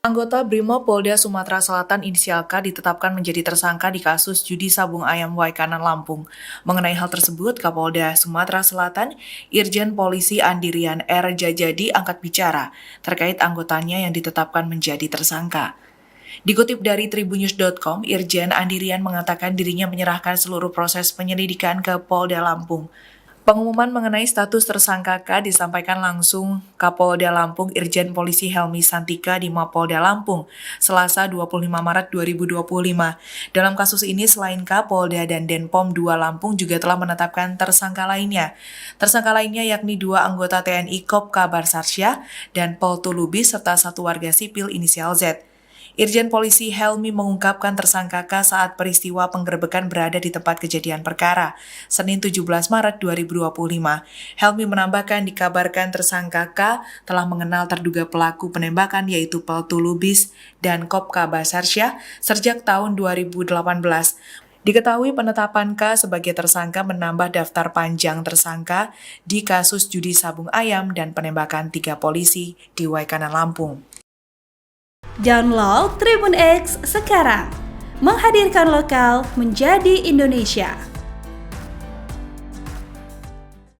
Anggota Brimopolda Sumatera Selatan inisial K ditetapkan menjadi tersangka di kasus judi sabung ayam Waikanan Lampung. Mengenai hal tersebut, Kapolda Sumatera Selatan, Irjen Polisi Andirian R. Jajadi angkat bicara terkait anggotanya yang ditetapkan menjadi tersangka. Dikutip dari tribunnews.com, Irjen Andirian mengatakan dirinya menyerahkan seluruh proses penyelidikan ke Polda Lampung. Pengumuman mengenai status tersangka K disampaikan langsung Kapolda Lampung Irjen Polisi Helmi Santika di Mapolda Lampung, Selasa 25 Maret 2025. Dalam kasus ini selain Kapolda dan Denpom 2 Lampung juga telah menetapkan tersangka lainnya. Tersangka lainnya yakni 2 anggota TNI Kopka Barsarsya dan Poltu Lubis serta 1 warga sipil inisial Z. Irjen Polisi Helmi mengungkapkan tersangka K saat peristiwa penggerebekan berada di tempat kejadian perkara, Senin 17 Maret 2025. Helmi menambahkan dikabarkan tersangka K telah mengenal terduga pelaku penembakan yaitu Poltu Lubis dan Kopka Barsarsya sejak tahun 2018. Diketahui penetapan K sebagai tersangka menambah daftar panjang tersangka di kasus judi sabung ayam dan penembakan 3 polisi di Waikanan Lampung. Download Tribun X sekarang, menghadirkan lokal menjadi Indonesia.